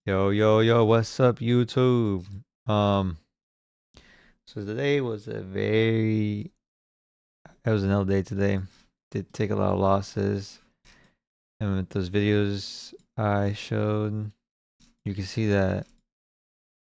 Yo, yo, yo, what's up, YouTube? Um, so today was it was an L day today. Did take a lot of losses. And with those videos I showed, you can see that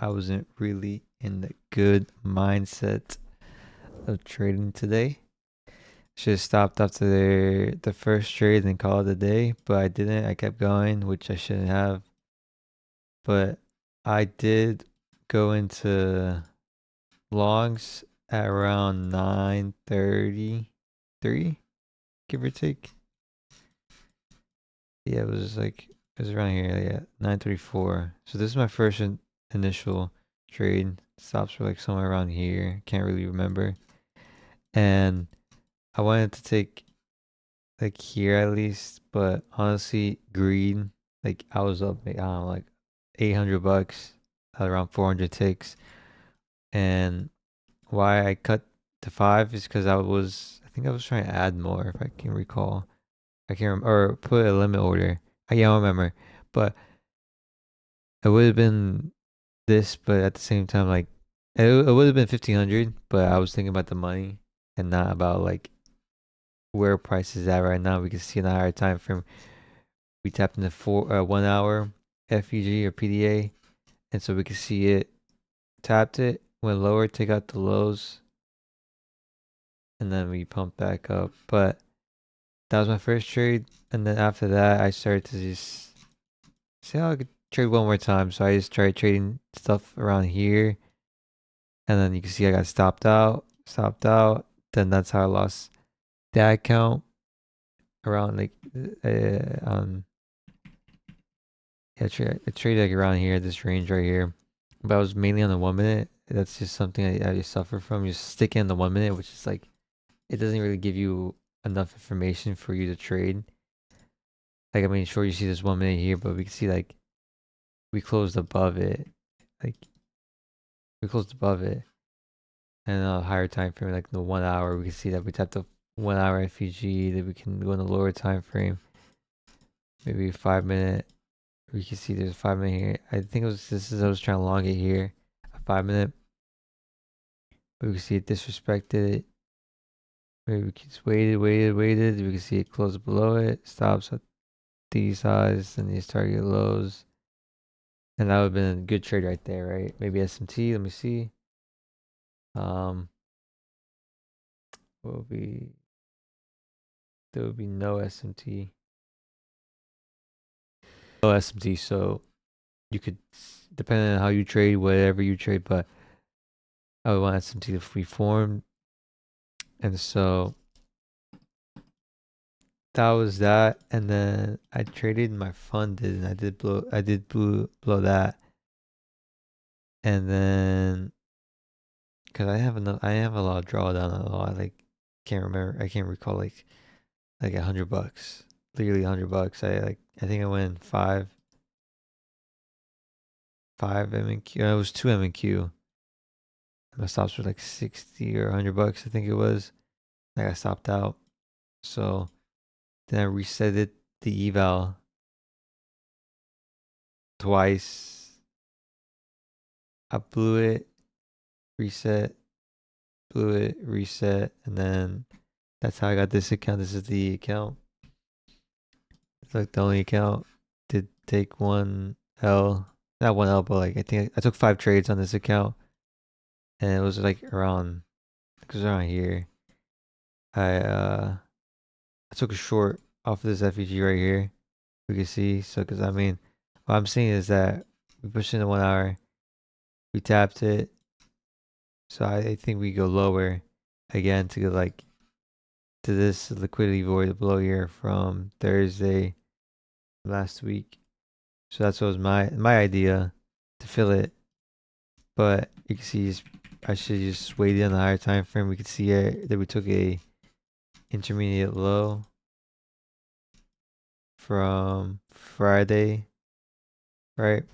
I wasn't really in the good mindset of trading today. Should have stopped after the first trade and called it a day, but I didn't. I kept going, which I shouldn't have. But I did go into longs at around 9:33, give or take. Yeah, it was around here. Yeah, 9:34. So this is my first initial trade. Stops were like somewhere around here. Can't really remember. And I wanted to take like here at least, but honestly, greed. Like I was up, like, I don't know, like $800 at around 400 ticks, and why I cut to five is because I think I was trying to add more if I can recall. I can't remember, or put a limit order. I can't remember, but it would have been this, but at the same time, like it would have been 1500, but I was thinking about the money and not about like where price is at right now. We can see in a higher time frame. We tapped into 1 hour FUG or PDA, and so we can see it. Tapped it, went lower, take out the lows, and then we pumped back up. But that was my first trade, and then after that, I started to just say, "Oh, I could trade one more time." So I just tried trading stuff around here, and then you can see I got stopped out. Then that's how I lost that account around like yeah, I traded like around here, this range right here, but I was mainly on the 1 minute. That's just something I just suffer from. Just sticking in the 1 minute, which is like it doesn't really give you enough information for you to trade. Like I mean, sure you see this 1 minute here, but we can see like we closed above it. Like we closed above it. And a higher time frame, like the 1 hour, we can see that we tapped the 1 hour FUG, that we can go in the lower time frame. Maybe 5 minute. We can see there's a 5 minute here. I think I was trying to long it here. A 5 minute. But we can see it disrespected it. Maybe we just waited. We can see it close below it. Stops at these highs and these target lows. And that would have been a good trade right there, right? Maybe SMT, let me see. Um will be there would be no SMT. No SMT, so you could, depending on how you trade, whatever you trade, but I would want SMT to free form. And so that was that. And then I traded my funded and I did blow that. And then, cause I have a lot of drawdown, a lot, like, I can't recall, like $100, literally $100. I think I went five MNQ. It was two MNQ. My stops were like 60 or $100, I think it was. Like I stopped out. So then I reset it, the eval twice. I blew it, reset, blew it, reset, and then that's how I got this account. This is the account. It's like the only account. Did take one L, not one L, but like I think I took 5 trades on this account, and it was like around, it was around here. I took a short off of this FEG right here. We can see. So, because I mean, what I'm seeing is that we pushed into 1 hour, we tapped it. So I think we go lower again to go like to this liquidity void below here from Thursday last week. So that's what was my idea to fill it. But you can see I should just wait on the higher time frame. We could see that we took a intermediate low from Friday, right?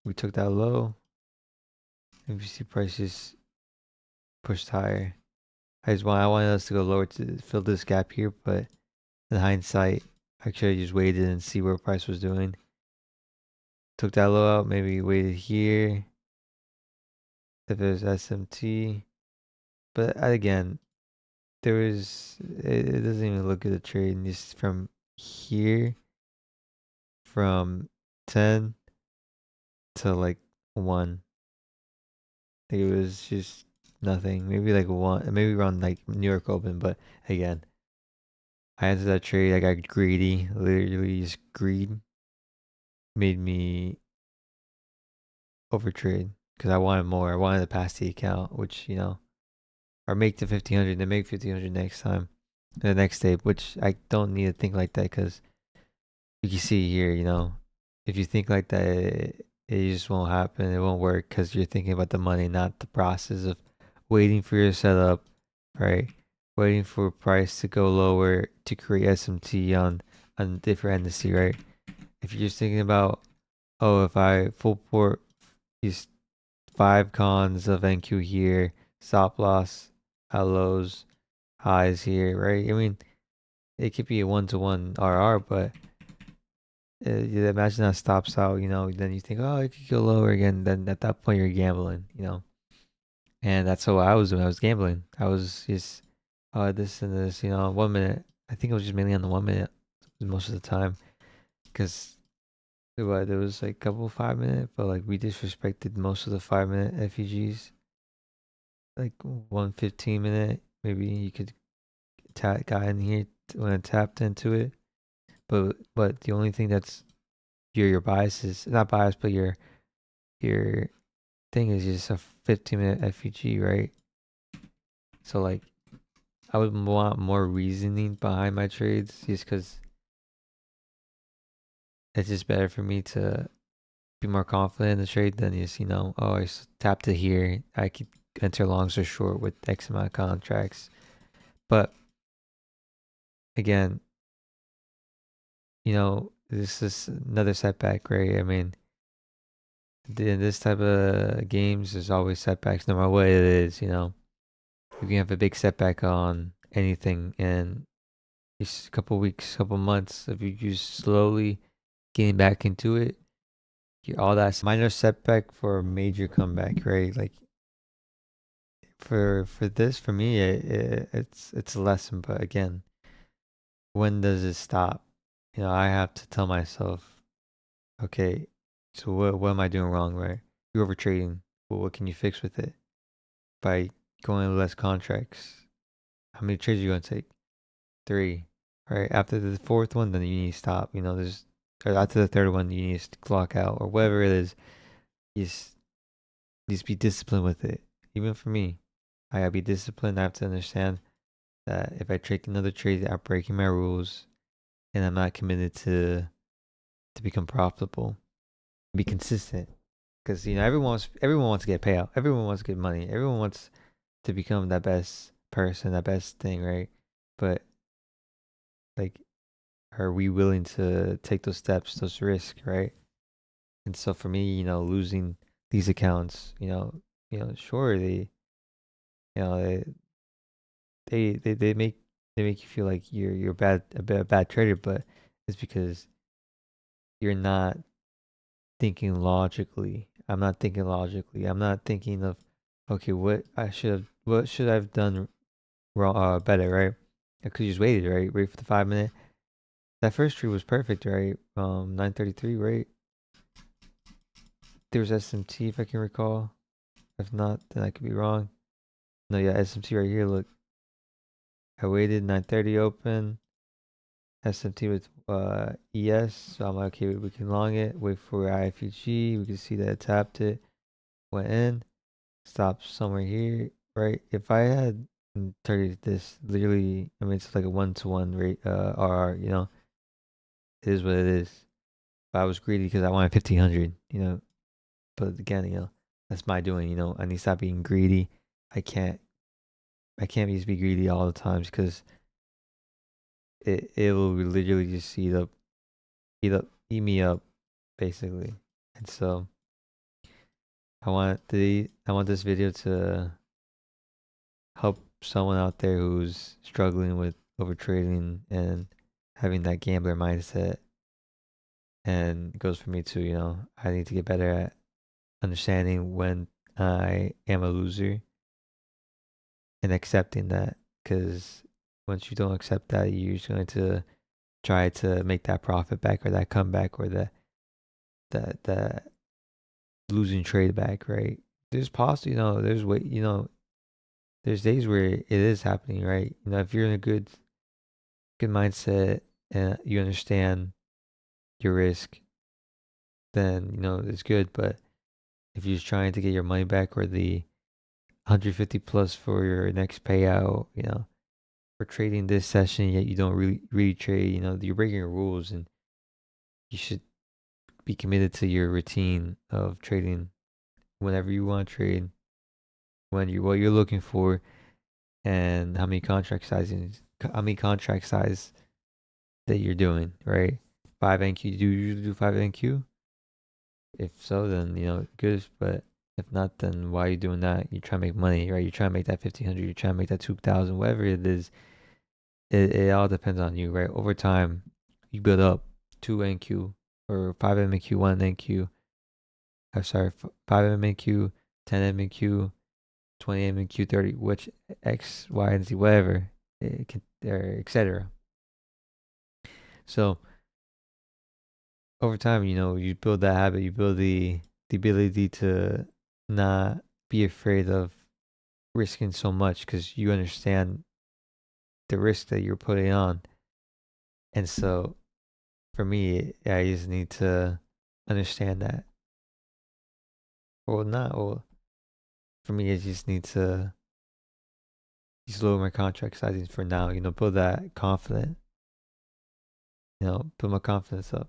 We took that low. And we see prices pushed higher. I wanted us to go lower to fill this gap here, but in hindsight, I should have just waited and see where price was doing. took that low out, maybe waited here if there's SMT. But again, it doesn't even look good to trade. And just from here, from 10 to like 1, like it was just nothing. Maybe like 1, maybe around like New York Open. But again, I entered that trade. I got greedy. Literally, just greed made me overtrade because I wanted more. I wanted to pass the account, which, or make the 1500, then make 1500 next time, the next day, which I don't need to think like that because you can see here, if you think like that, it just won't happen. It won't work because you're thinking about the money, not the process of waiting for your setup, right? Waiting for price to go lower to create SMT on different indices, right? If you're just thinking about, oh, if I full port these 5 cons of NQ here, stop loss at lows, highs here, right? I mean, it could be a 1-to-1 RR, but you imagine that stops out, then you think, oh, it could go lower again. Then at that point, you're gambling. And that's what I was doing. I was gambling. I was just, this and this, 1 minute. I think it was just mainly on the 1 minute most of the time because there was like a couple 5 minute, but like we disrespected most of the 5 minute FEGs. Like 1 15 minute, maybe you could tap guy in here when I tapped into it. But the only thing that's your bias is not bias, but your thing is just a 15-minute FEG, right? So like I would want more reasoning behind my trades, just because it's just better for me to be more confident in the trade than just oh, I tapped it here, I could enter longs or short with X amount of contracts. But again, this is another setback, right? I mean, in this type of games, there's always setbacks, no matter what it is. You can have a big setback on anything, and just a couple weeks, couple months, if you just slowly getting back into it, all that minor setback for a major comeback, right? Like for me, it's a lesson. But again, when does it stop? I have to tell myself, okay, so what am I doing wrong, right? You're over trading. Well, what can you fix with it? By going less contracts. How many trades are you gonna take? 3. Right. After the fourth one, then you need to stop. There's or after the third one, you need to clock out or whatever it is. You just be disciplined with it. Even for me, I gotta be disciplined. I have to understand that if I take another trade, I'm breaking my rules, and I'm not committed to become profitable. Be consistent, because everyone wants to get payout. Everyone wants to get money. Everyone wants to become that best person, that best thing, right? But like, are we willing to take those steps, those risks, right? And so for me, losing these accounts, sure, you know, they make you feel like you're a bad trader, but it's because you're not thinking logically. I'm not thinking logically. I'm not thinking of, okay, what should I've done wrong, better, right? I could just waited, right? Wait for the 5 minute. That first tree was perfect, right? 933, right? There was SMT if I can recall. If not, then I could be wrong. No, yeah, SMT right here. Look, I waited 930 open. SMT with ES. So I'm like, okay, we can long it. Wait for IFEG. We can see that it tapped it. Went in. Stopped somewhere here, right? If I had targeted this, literally, I mean, it's like a 1-to-1 rate, RR, it is what it is. But I was greedy because I wanted 1500. But again, that's my doing. I need to stop being greedy. I can't I can't just be greedy all the times because it will literally just eat me up, basically. And so I want this video to help someone out there who's struggling with overtrading and having that gambler mindset. And it goes for me too, I need to get better at understanding when I am a loser and accepting that. Because once you don't accept that, you're just going to try to make that profit back or that comeback or that losing trade back, right? There's possible, there's way, there's days where it is happening, right? If you're in a good mindset and you understand your risk, then it's good. But if you're just trying to get your money back or the 150 plus for your next payout, for trading this session, yet you don't really trade, you're breaking your rules, and you should be committed to your routine of trading whenever you want to trade, when you what you're looking for, and how many contract size that you're doing, right? 5 NQ. Do you usually do 5 NQ? If so, then good. But if not, then why are you doing that? You're trying to make money, right? You're trying to make that 1,500. You're trying to make that 2,000. Whatever it is, it all depends on you, right? Over time, you build up 2 NQ or 5 MNQ, 1 NQ. I'm sorry, 5 MNQ, 10 MNQ, 20 MNQ, 30, which X, Y, and Z, whatever, it can, or etc. So over time, you build that habit. You build the ability to not be afraid of risking so much because you understand the risk that you're putting on. And so for me, I just need to understand that. Well, not well. For me, I just need to just lower my contract sizing for now. Build that confidence. Put my confidence up,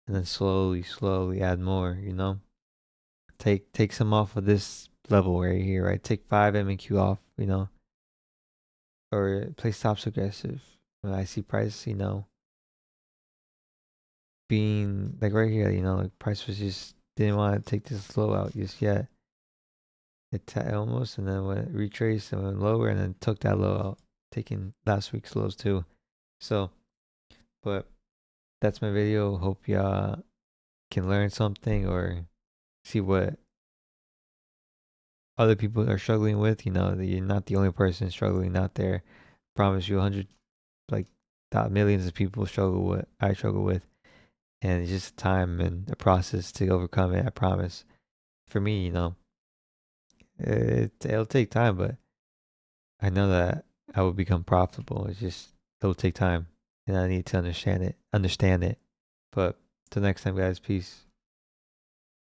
and then slowly add more. Take some off of this level right here. Right, take 5 MNQ off. Or play stops aggressive. When I see price, being like right here, like price was just didn't want to take this low out just yet. Almost, and then went retraced and went lower, and then took that low out, taking last week's lows too. So, but that's my video. Hope y'all can learn something or see what other people are struggling with. That you're not the only person struggling out there. Promise you, 100 like millions of people struggle with. I struggle with, and it's just time and a process to overcome it. I promise. For me, it'll take time, but I know that I will become profitable. It'll take time, and I need to understand it. But till next time, guys, peace.